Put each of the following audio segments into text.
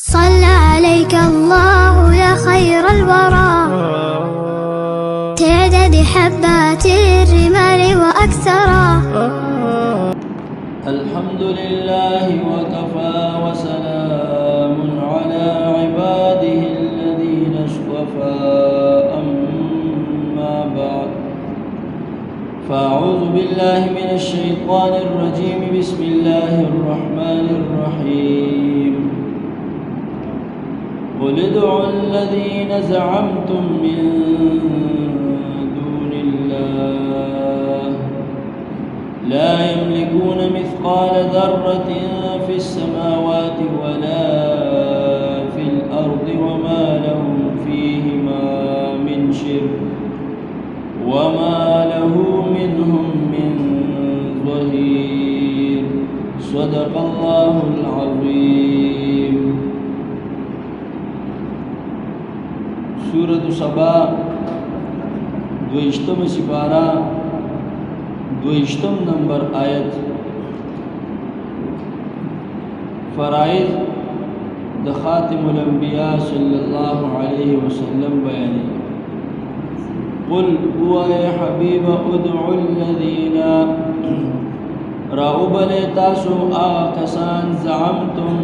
صلى عليك الله يا خير الورى تعدد حبات الرمال وأكثرا. الحمد لله وكفى وسلام على عباده الذين اصطفى أما بعد فأعوذ بالله من الشيطان الرجيم بسم الله الرحمن الرحيم قل ادعوا الذين زعمتم من دون الله لا يملكون مثقال ذرة في السماوات ولا في الأرض وما لهم فيهما من شرك وما له منهم من ظهير صدق الله العظيم. سورة سبا دویشتم سپارہ دویشتم نمبر آیت فرائض د خاتم الانبیاء صلی اللہ علیہ وسلم بیانی. قل هو يا حبیب ادعو الذین راؤبل تاسو آغا کسان زعمتم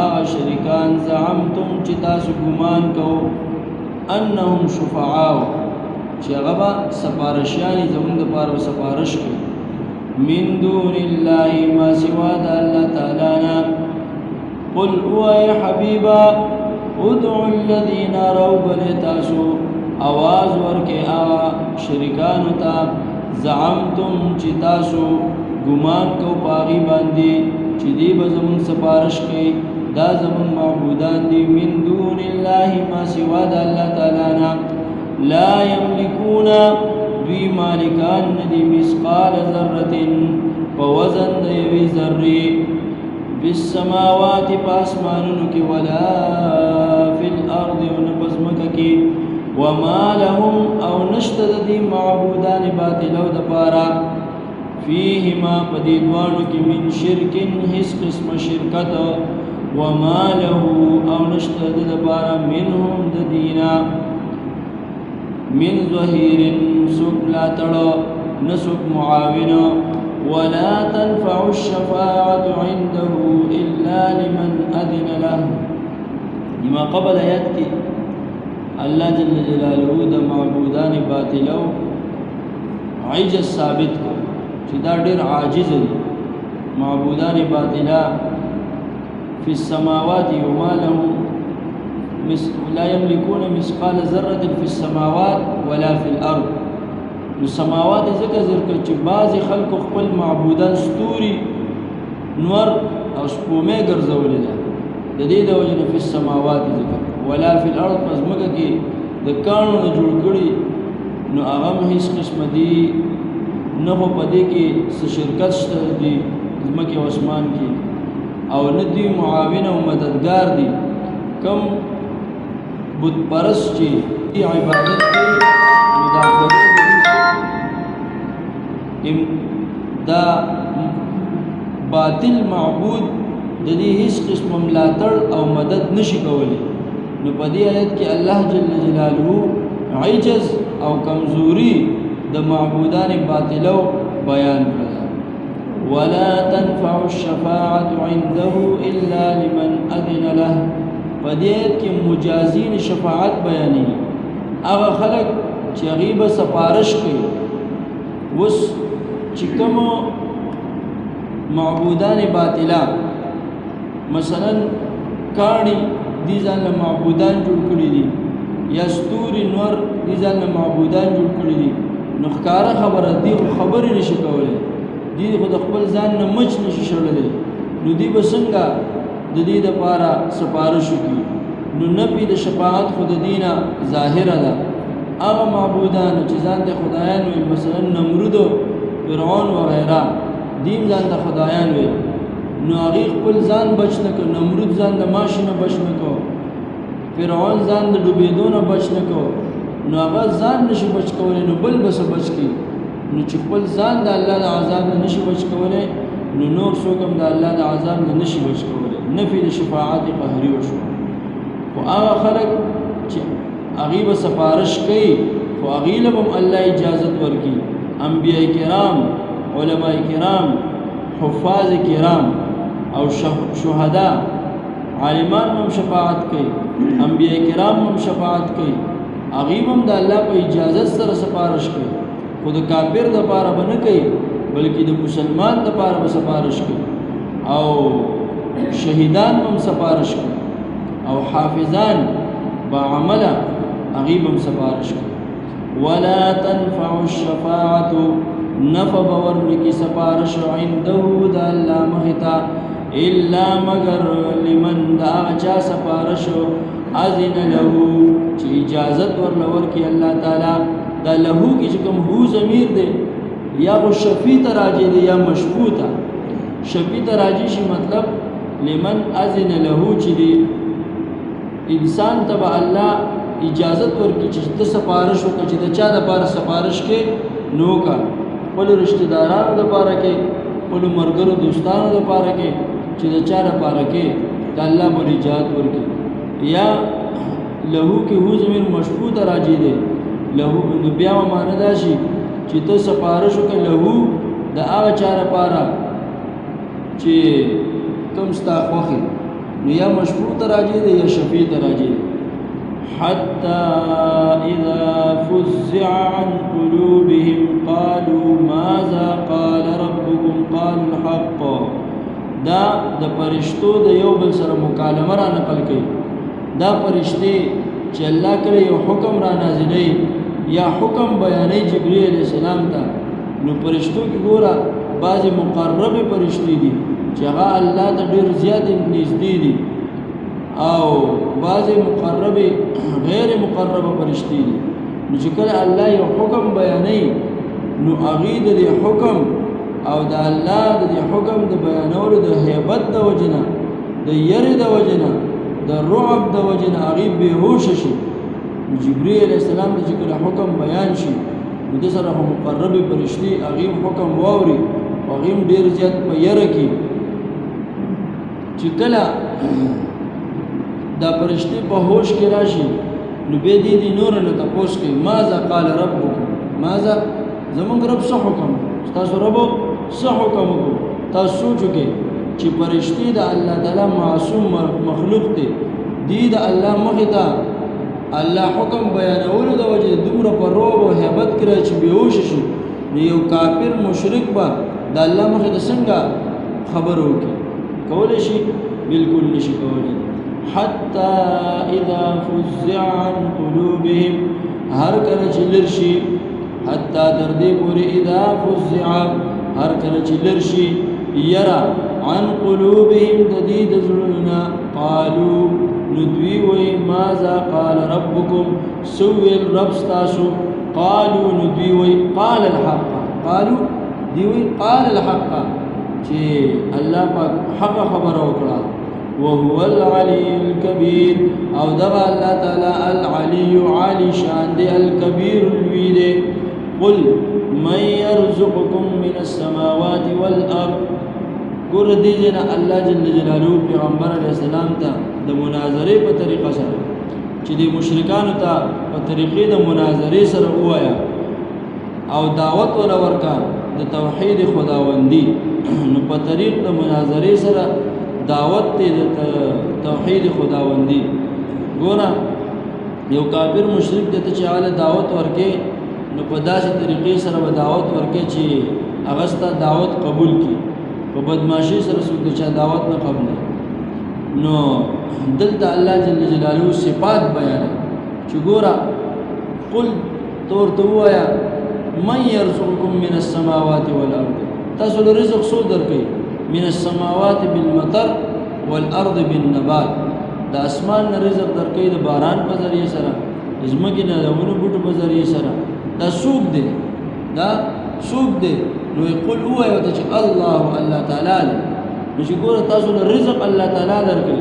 آغا شرکان زعمتم چی تاسو گمان کو انهم شفعاو چی غبا سپارشیانی زمون دا پارو سپارش کی من دون اللہ ما سوا دا اللہ تعالینا. قل هو یا حبیبا ادعو الذین روبل تاسو آواز ورکے آغا شرکانو تا زعمتم چی تاسو گمان کو پاغی باندی چی دی بزمون سپارش کی دا زمون معبودان دی من دون اللہ ما سوا دا اللہ تعالینا. لا يملكون دوی مالکان ندی مثقال ذرة پوزن دیوی ذری بالسماوات پاسمانونو کی ولا فی الارض ونبزمک کی وما لهم او نشتد دی معبودان باطلو دپارا فیهما پدیدوانو کی من شرکن حس قسم شرکت وما له او نشتد دپارا منهم ددینا من ظهير سوق لا تڑو نسوق معاون ولا تنفع الشفاعة عنده إلا لمن أذن له. لما قبل آیات کی اللہ جل جلالہ دا معبودان باطلو عجز ثابت کو چدا دیر عاجز معبودان باطلا فی السماوات وما لهم لا يملكون مثقال ذرة في السماوات ولا في الأرض. السماوات ذکر ذکر چی بعض خلق خپل معبودان ستوری نور او سپومه گرزولی دا دید وجن فی السماوات ذکر ولا فی الارض پزمکا کی دکانو دا جوڑ کری نو اغم حس قسم دی نخو پدی کی سشرکت شتا دی زمکی و اسمان کی او ندی معاون و مددگار دی کم بود پرست چی عبادت کی مداخلت دا باطل معبود جدی هیڅ قسم ملاتړ او مدد نشي کولی. نو په دې آیت کې الله جل جلاله عجز او کمزوری د معبودان باطلو بیان کړه. ولا تنفع الشفاعة عنده الا لمن اذن له. په دې آیت کې مجازین شفاعت بیانې هغه خلک چې غیبه سفارش کوي. وس چې کوم معبودان باطلا مثلا کاڼي دي ځان له معبودان جوړ کړي دي یا ستوري نور دي ځان له معبودان جوړ کړي دي نو ښکاره خبره دی خبرې نشي کولای دي خو د خپل ځان نه مچ نشي شړلی نو دی به څنګه د دې دپاره سپارش وکړي. نو نفي د شفاعت خو د دینه ظاهره ده. هغه معبودان چې ځان ته خدایان وي مثلا نمرود فرعون وغیره دیم ځان ته خدایان وي نو هغې خپل ځان بچ نه کړ. نمرود ځان د ماشي نه بچ نه کړ فرعون ځان د ډوبېدو نه بچ نه کړ نو هغه ځان نشي بچ کولی نو بل به څه بچ کړي. نو چې خپل ځان د الله د عذاب نه نشي بچ کولی نو نور څوک هم د الله د عذاب نه نشي بچ کولی. نفي د شفاعت قهري وشو. هغه خلک چې هغه به سفارش کوي خو هغه له هم الله اجازه ورکړي انبیاء کرام علماء کرام حفاظ کرام او شهدا عالمان هم شفاعت کوي انبیاء کرام هم شفاعت کوي هغه هم د الله په اجازه سره سفارش کوي خود کافر د پاره بنه کوي بلکې د مسلمان د پاره سفارش کوي او شهیدان هم سفارش کوي او حافظان با عمله هغه هم سفارش کوي ولا تنفع الشفاعه نفع ورنکی سفارش عنده د الله مختا الا مگر لمن دا چا سفارش اذن له چې اجازت ورلور کی الله تعالی دا له کی کوم هو ضمیر دی یا وہ شفیع تراجی دی یا مشفوع شفیع تراجی شي مطلب لمن اذن له چې دی انسان تبع الله اجازت ورکی چې د سفارش وکړي چې د چا د پاره سفارش کې نو کا خپل رشتہ دارانو د پاره کې خپل مرګرو دوستانو د پاره کې چې د چا د پاره کې د الله مر اجازت ورکی یا لهو کې هو زمين مشفوع راځي دی لهو د بیا معنی دا شي چې ته سفارش وکړي لهو د هغه چا لپاره چې کوم ستا خوخي نو یا مشفوع راځي دی یا شفیع راځي حتى إذا فزع عن قلوبهم قالوا ماذا قال ربكم قالوا الحق دا د پرشتو د یو بل سره مکالمه را نقل کړي دا پرشتي چې الله کړي یو حکم را نازلې یا حکم بیانې جبرئیل علیہ السلام ته نو پرشتو کې ګوره بعض مقرب پرشتي دي چې هغه الله ته ډیر زیات نږدې دي او بعض مقرب غیر مقرب فرشتي دي نو چې کله الله یو حکم بیانوي نو هغه د حکم او د الله د حکم د بیانولو د هیبت د وجنه د یری د وجنه د رعب د وجنه هغه بهوش شي جبرئیل علیہ السلام چې کله حکم بیان شي نو د سره مقرب فرشتي هغه حکم واوري هغه ډیر زیات په یره کې چې کله دا پرشتي په هوش کې راشي نو به دې نور نه تاسو کې ماذا قال ربكم ماذا زمونږ رب څه حکم تاسو رب څه حکم کو تاسو سوچوګه چې پرشتي د الله تعالی معصوم مخلوق دي د الله مخه ته الله حکم بیانولو د وجه دومره پر روب او hebat کړی چې بهوش شي یو کافر مشرک به د الله مخه د څنګه خبرو کې کول شي بالکل نشي کولای حتى اذا فزع عن قلوبهم هر کله چې لرشي حتى تر دې پورې اذا فزع هر کله چې لرشي يرى عن قلوبهم تديد زلنا قالوا ندوي وي ماذا قال ربكم سوي الرب استاسو قالوا ندوي وي قال الحق قالوا دیوی قال الحق چې الله پاک حق خبر وکړه وهو العلي الكبير او دغه الله تعالی العلي عالي شان دی الكبير الوید قل من يرزقكم من السماوات والارض ګور دې جنا الله جل جلاله پیغمبر علیہ السلام ته د مناظره په طریقه سره چې د مشرکانو ته په طریقې د مناظره سره وایا او دعوت ورکا د توحید خداوندی نو په طریق د مناظره سره دعوت ته د توحید خداوندی ګوره یو کافر مشرک دته چې حاله دعوت ورکې نو په داسې طریقې سره به دعوت ورکې چې اغستا دعوت قبول کی په بدمعشي سره څوک چې دعوت نه قبول نو دلته الله جل جلاله صفات بیان چې ګوره قل تور توایا من يرزقكم من السماوات والارض تاسو رزق سو درکې من السماوات بالمطر والارض بالنبات د اسمان رزق درکې د باران په ذریعہ سره زمکه نه د ونو بوټو په ذریعہ سره دا سوق دی نو یقول هو یوته چې الله تعالی نو چې ګوره تاسو رزق الله تعالی درکې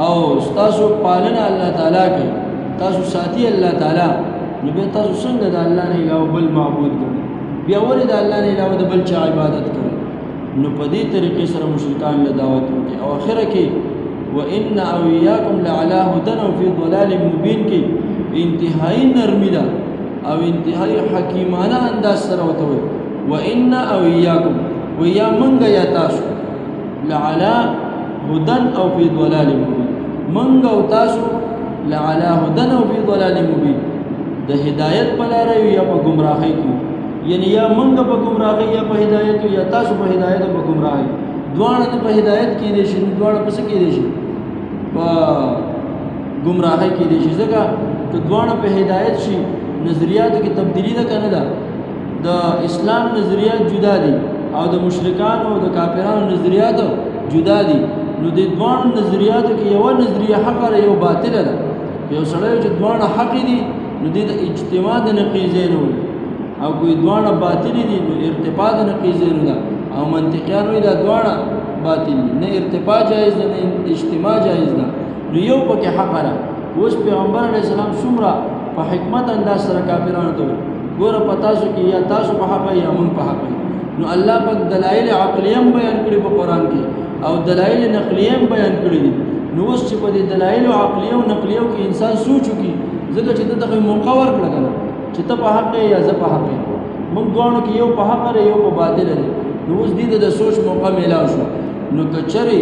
او تاسو پالنه الله تعالی کوي تاسو ساتي الله تعالی نو به تاسو څنګه د الله نه علاوه بل معبود ګڼئ بیا ولې د الله نه علاوه د بل چا عبادت کوئ نو په دې طریقې سره مشرکان له دعوت ورکړي او اخره کې وان او اياكم لعلى هدى او في ضلال مبين کې انتهایی نرمی ده او انتهایی حکیمانه انداز سره وته وي وان او اياكم ويا منګ یا تاسو لعلى هدى او في ضلال مبين منګ او تاسو لعلى هدى او في ضلال مبين د هدایت په لار یا په گمراهۍ کې یعنی یا منګ په گمراهۍ یا په هدایت یا تاسو په هدایت او په گمراهۍ دوانه په هدایت کې دي شي دوانه په څه کې دي شي په گمراهۍ کې دي شي ځکه ته دوانه په هدایت شي نظریات کې تبدیلی ده کنه ده د اسلام نظریات جدا دي او د مشرکان او د کافرانو نظریات جدا دي نو د دوانو نظریاتو کې یو نظریه حق او یو باطل ده یو سره چې دوانه حق دي نو د اجتماع د نقیزه نه او کوئی دوانه باطل دي نو ارتباط د نقیزه نه او منطقيانو دا دوانه باطل نه ارتباط جایز نه اجتماع جایز نه نو یو پکې حق را اوس پیغمبر علیه السلام څومره په حکمت انداز سره کافرانو ته ګوره پتا شو کې یا تاسو په حق یا مونږ په حق نو الله پاک دلایل عقلیه بیان کړي په قران کې او دلایل نقلیه بیان کړي دي نو اوس چې په دې دلایل عقلیه او نقلیه کې انسان سوچو کې ځکه چې ته موقع ورکړه چې ته په حق یا زه په حق مونږ غواړو کې یو په حق لري یو په باطل لري نو اوس دې د سوچ موقع میلاو شو نو کچري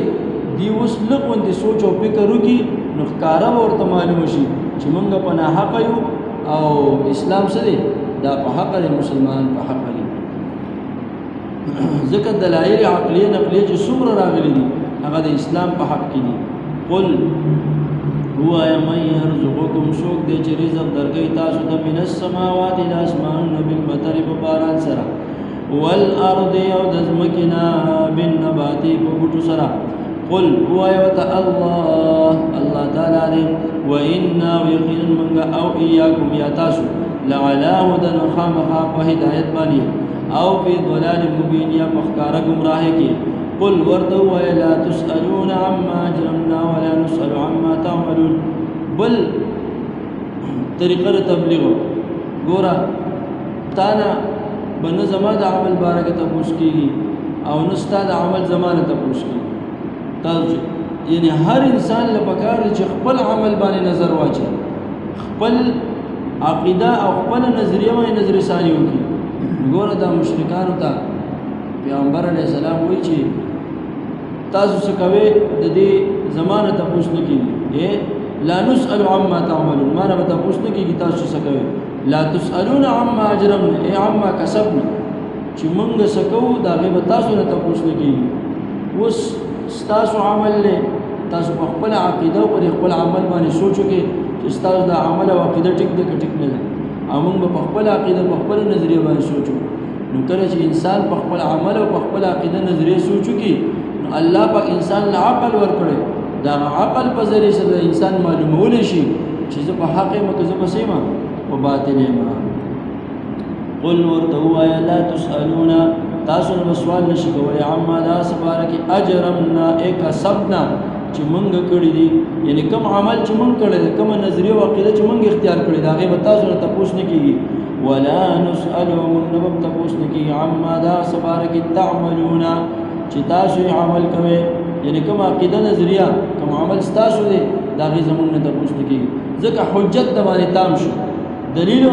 دی اوس لږ د سوچ او فکر وکي نو ښکارا ورته معلوم شي چې مونږ په نه حق یو او اسلام سره دا په حق لري مسلمان په حق لري ځکه دلایل عقلیه نقلیه چې څومره راغلي دي هغه د اسلام په حق کې دي قل هو من يرزقكم سوق دې چې رزق درګي تاسو ته من السماوات د اسمانونو بالمطر په باران سره والارض او د ځمکنا بالنبات په بوټو سره قل هو الله تعالی وإنا ويقين من او اياكم يا تاسو لعلى هدى خامخا په هدایت باندې او في ضلال مبين یا مخکار گمراه کې قل ورته ولا تسالون عما اجرمنا ولا نسال عما تعملون بل طریقه تبلیغ ګورا تانا بن زما د عمل بارکه تپوس کیږي او نستا د عمل زمانه تپوس کیږي تاسو یعنی هر انسان لپاره چې خپل عمل باندې نظر واچي خپل عقیده او خپل نظریه باندې نظر ثاني وکړي ګوره د مشرکانو ته پیغمبر علیه السلام وایي چې تاسو څه کوي د دې زمانه تپوس نه کیږي لا نسأل عما تعملون ما نه تپوس نه کیږي تاسو څه کوي لا تسألون عما اجرمنا عما کسبنا چې موږ څه کوو دا غیب تاسو نه تپوس نه کیږي اوس تاسو عمل له تاسو خپل عقیده او خپل عمل باندې سوچو کې چې تاسو د عمل او عقیده ټیک نه ټیک نه او موږ په خپل عقیده په خپل نظریه باندې سوچو نو کله چې انسان په خپل عمل او په خپل عقیده نظریه سوچو کې نو الله په انسان له عقل ورکړي دا عقل په ذریعہ سره انسان معلومول شي چې زه په حق یم که زه په سیمه په باطل یم قل ورتوا لا تسالون تاسو نو سوال نشي کولای عما دا سبارک اجرمنا اکسبنا چې مونږ کړی دي یعنی کوم عمل چې مونږ کړی دی کوم نظریه او عقیده چې مونږ اختیار کړی دا غیب تاسو نه تاسو نه کیږي ولا نسأل من نبب تاسو نه کیږي عما دا سبارک تعملون چې تاسو عمل کوي یعنی کوم عقیده نظریه کوم عمل تاسو دی دا غي زمونږ نه تاسو نه کیږي ځکه حجت د باندې تام شو دلیل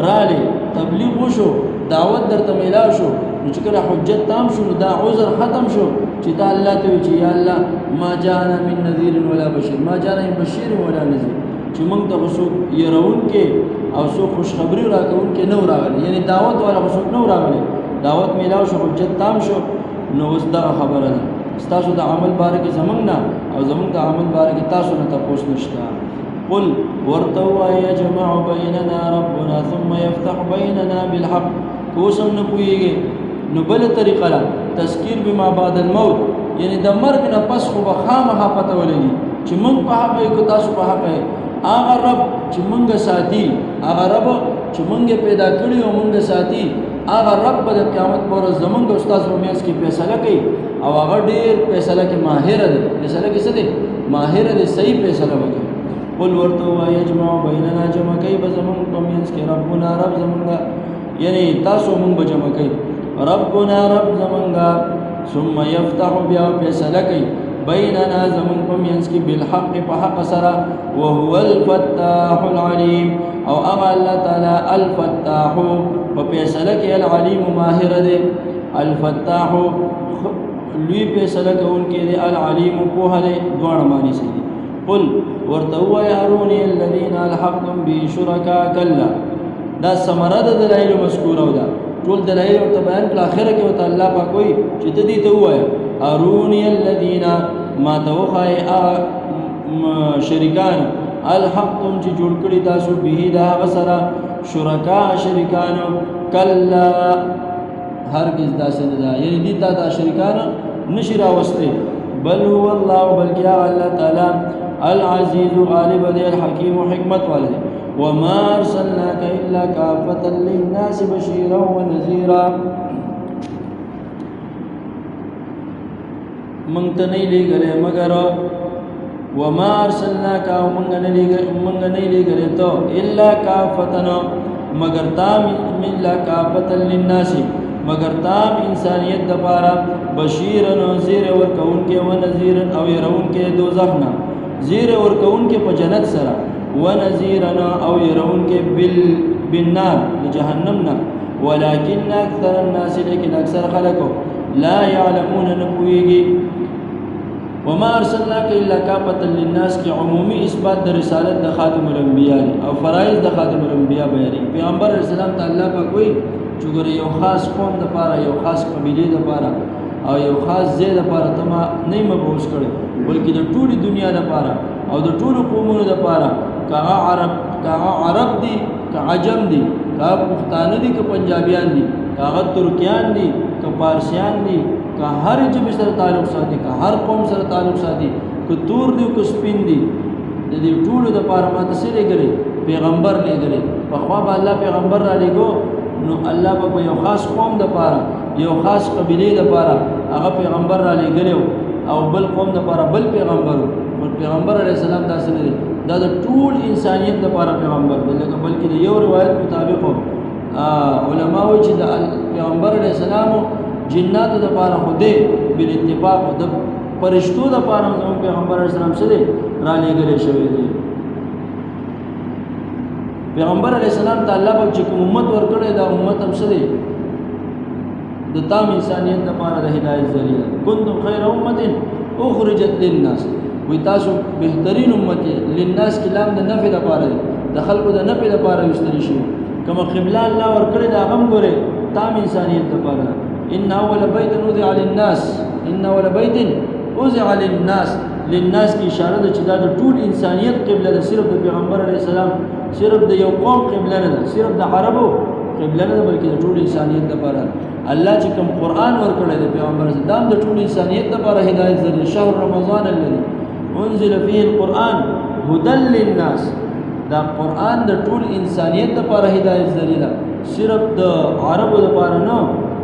رااله تبلیغ وشو دعوت درته میلاو شو چې کله حجت تام شو دا عذر ختم شو چې دا الله ته چې یا الله ما جاءنا من نذير ولا بشير ما جاءنا من بشير ولا نذير چې موږ ته وسو يرون کې او سو خوشخبری راکون کې نو راغلی یعنی دعوت ولا وسو نو راغلی دعوت میلاو شو حجت تام شو نو وس دا خبره ده تاسو د عمل باره کې زمنګ نه او زمنګ د عمل باره کې تاسو نه تاسو نشته قل ورتوا يجمع بيننا ربنا ثم يفتح بيننا بالحق کوسم نه پويږي نو بل طریقه لا تذکیر بما بعد الموت یعنی د مرګ نه پس خو به خامخا پته ولګي چې مونږ په حق یو تاسو په حق هغه رب چې مونږ ساتي هغه رب چې مونږ پیدا کړی او مونږ ساتي هغه رب د قیامت پر زمونږ استاد میاس کې فیصله کوي او هغه ډیر فیصله کې ماهر دی فیصله کې څه دی ماهر دی صحیح فیصله وکړي قل ورته وای یجمع بیننا جمع کوي به زمونږ په میاس کې ربنا رب زمونږ یعنی تاسو مونږ به جمع کوي ربنا رب زمونږ ثم يفتح بیا فیصله کوي بیننا زمون پمینس کی بالحق په حق سره وهو الفتاح العلیم او اغا الله تعالی الفتاح په فیصله کې العلیم ماهر دی الفتاح لوی فیصله کوونکی دی العلیم په هله دوه معنی سي قل ورتوا يروني الذين الحقتم بشركاء كلا دا ثمره د دلایل مذکوره ودا ټول دلایل او بیان په اخره کې وته الله پاک وایي چې ته دې ته وایي اروني الذين ما توخای شریکان الحقتم چې جوړ کړی تاسو به دا غسرہ شرکا شریکان کلا هرگز دا سندا یعنی دي تا شریکان نشي راوسته بل هو الله بلکې الله تعالی العزيز غالب دی الحكيم حکمت والے وما ارسلناك الا كافة للناس بشيرا ونذيرا منت نه لګلې مگر وما ارسلناك منغ نه لګلې ته الا كافة مگر تام الا كافة للناس مگر تام انسانیت د پاره بشیرا نذیر ورکون کې ونذیر او يرون کې دوزخ نه زیر ورکون کې په جنت سره ونذیرنا او يرون کې بالنار جهنم نه ولكن اكثر الناس لكن اكثر خلقوا لا يعلمون نبويږي وما ارسلناك الا كافة للناس کې عمومي اثبات د رسالت د خاتم الانبیاء او فرایض د خاتم الانبیاء بیانې پیغمبر اسلام تعالی په کوئی چګور یو خاص قوم د پاره یو خاص قبیله د پاره او یو خاص ځای د پاره تما نه مبوس کړي بلکې د ټولي دنیا د پاره او د ټولو قومونو د پاره کا عرب دي کا عجم دي کا پښتانه دي کا پنجابیان دي کا ترکیان دي کا پارسیان دي کا هر جبه سره تعلق ساتي کا هر قوم سره تعلق ساتي کو تور دي کو سپین دي د دې ټولو د پاره ماته سره لګري پیغمبر لګري په خوا به الله پیغمبر را لګو نو الله په یو خاص قوم د پاره یو خاص قبیله د پاره هغه پیغمبر را لګلو او بل قوم د پاره بل پیغمبر علی السلام داسې نه دا د ټول انسانیت د پاره پیغمبر دی لکه بلکې د یو روایت مطابق علماء چې د پیغمبر علی السلام جنات د پاره خوده بل اتفاق د فرشتو د پاره پیغمبر علی السلام سره را لګل شوی دی پیغمبر علیہ السلام ته الله په چې امت ورکړي دا امت هم سره د تام انسانیت لپاره د هدایت ذریعہ کنتم خیر امه اخرجت للناس وی تاسو بهترین امت للناس کلام د نفع لپاره د خلقو د نفع لپاره وستری شي کما قبله الله ورکړي دا هم ګوره تام انسانیت لپاره ان اول بیت وضع للناس ان اول بیت وضع للناس کی اشاره ده چې دا د ټول انسانیت قبله ده صرف د پیغمبر علیه السلام صرف د یو قوم قبله نه ده صرف د عربو قبله نه ده بلکې د ټول انسانیت لپاره الله چې کوم قران ورکړی د پیغمبر اسلام د ټول انسانیت لپاره هدایت ذریعہ شهر رمضان الذي انزل فيه القران هدى للناس دا قران د ټول انسانیت لپاره هدایت ذریعہ صرف د عربو لپاره نه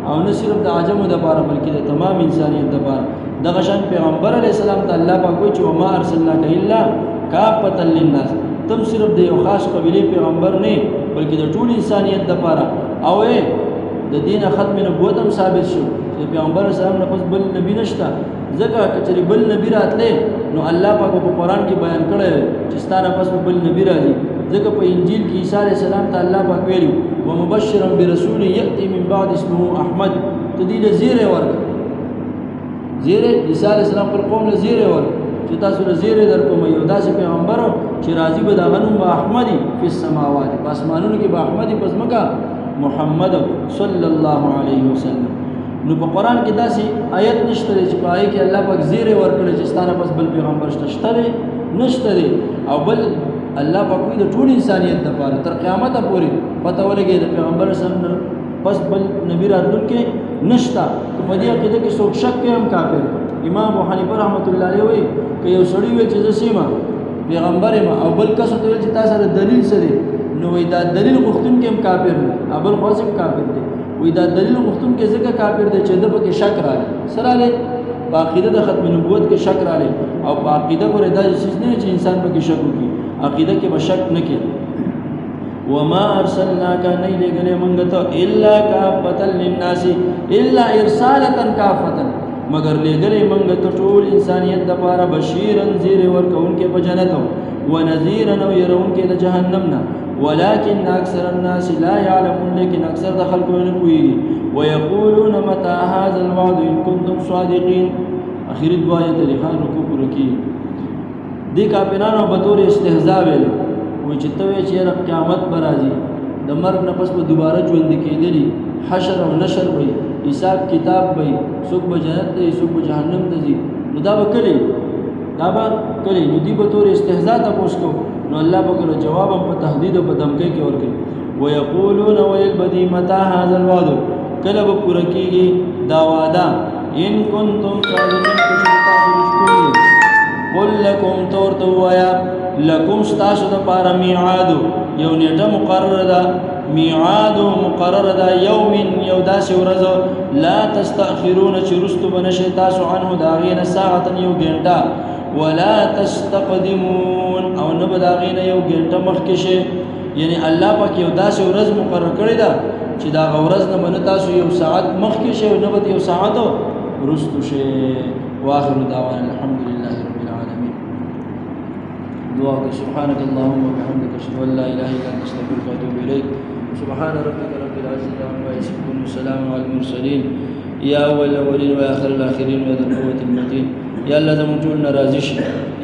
او نه صرف د عجمو لپاره بلکې د تمام انسانیت لپاره دغه شان پیغمبر علیه السلام ته الله پاک وایي چې وما ارسلناک الا کافة للناس تم صرف د یو خاص قبیله پیغمبر نه بلکې د ټول انسانیت لپاره او د دین ختم نبوت هم ثابت شو چې پیغمبر اسلام نه پس بل نبی نشته ځکه چې بل نبی راتله نو الله پاک په قران کې بیان کړی چې ستاره پس بل نبی راځي ځکه په انجیل کې عیسی علیه السلام ته الله پاک ویلو ومبشرا برسول یاتي من بعد اسمه احمد تدیل زیره ورک زیره عیسی علیه السلام پر قوم له زیره ورک چې تاسو له زیره درکوم یو داسې پیغمبر چې راځي به دا غنوم به احمدی په سماوات په اسمانونو کې به احمدی پس مکه محمد صلی الله علیه وسلم نو په قران کې داسې آیت نشته چې په آیت کې الله پاک زیره ورکړي چې ستاره پس بل پیغمبر شته نشته او بل الله پاک د ټول انسانیت لپاره تر قیامت پورې پته ولګي د پیغمبر سره پس بل نبی راتلون کې نشتا په دې عقیده کې څوک شک کوي هم کافر امام ابو حنیفه رحمۃ اللہ علیہ وی که یو سړی وی چې زسیما پیغمبر ما او بل کس ته چې تاسو سره دلیل سره نو وی دا دلیل غوښتون کې هم کافر دی ابل خاصم کافر دی وی دا دلیل غوښتون کې ځکه کافر دی چې د په کې شک راځي سره له په عقیده د ختم نبوت کې شک راځي او په عقیده ور دا چیز نه چې انسان په کې شک وکړي عقیده کې به شک نه کوي وما ارسلناك نيل غني منغت الا كافة للناس الا ارسالا كافة مگر لګلې منګ ته ټول انسانیت د پاره بشیرن زیر ورکون کې په جنت او نذیرن او يرون کې د جهنم نه ولكن اکثر الناس لا يعلمون لیکن اکثر د خلکو نه کوي ويقولون متى هذا الوعد ان كنتم صادقين اخیری دعای طریقه رکوع ورکی دې کافرانو په تور استهزاء ویل وي چې ته چې قیامت برازي د مرګ نه پس به دوباره ژوند کېدلی حشر او نشر وي حساب کتاب وي څوک به جنت ته څوک به جهنم ته ځي نو دا به کلی نو دی به تور استهزاء تاسو کو نو الله به کړو جواب په تهدید او په دمکۍ کې ورکړي ويقولون ويبدي متى هذا الوعد کله به پوره کیږي دا وعده ان کنتم صادقین قل لكم تورتوایا لكم استاسو د پاره میعاد یو نیټه مقرره ده یوم یو داسې ورځ لا تستأخرون چرستو بنشي تاسو عنه داغین ساعه یو ګنټه ولا تستقدمون او نه بداغین یو ګنټه مخکې شي یعنی الله پاک یو داسې ورځ مقرر کړی ده چې دا ورځ نه من تاسو یو ساعت مخکې شي او نه بد یو ساعت ورستو شي واخر دعوانا الحمد لله رب العالمين دعاء سبحانك اللهم وبحمدك اشهد ان لا اله الا انت استغفرك واتوب اليك سبحان ربك رب العزه عما يصفون وسلام على المرسلين يا اول الاولين واخر الاخرين وذا القوه المتين يا الله زمون ټول ناراضي شي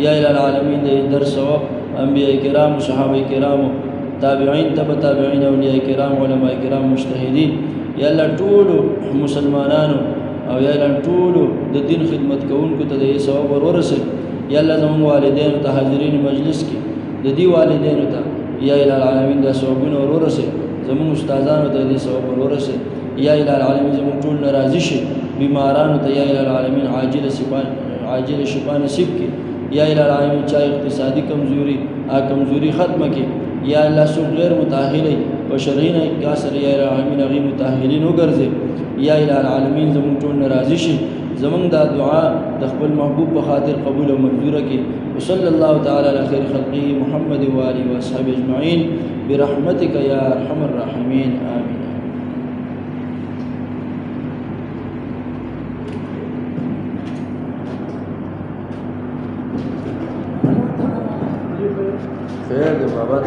يا الى العالمين دې درس ثواب انبياء کرام صحابه کرام تابعين تبع تابعين اولیاء کرام علماء کرام مجتهدين يا الله ټول مسلمانانو او یا ټول د دین خدمت کوونکو ته د ثواب ورورسه یا الله زموږ والدین ته حاضرین مجلس کې د دې والدین ته یا الہ العالمین د ثوابونو ورورسه زموږ استادانو ته د ثواب ورورسه یا الہ العالمین زموږ ټول ناراضي شي بیمارانو ته یا الہ العالمین عاجل شفا نصیب کړي یا الہ العالمین چا اقتصادي کمزوري ختمه کړي یا الله سو غیر متأهلي بشرین کاسر یا الہ العالمین غیر متأهلین وګرځي یا الہ العالمین زمون ټول ناراضي شي زمون دا دعا د خپل محبوب په خاطر قبول او منظور کړي وصلی الله تعالی علی خیر خلقه محمد و آله و اصحابہ اجمعین برحمتک یا ارحم الراحمین آمین خیر دے بابا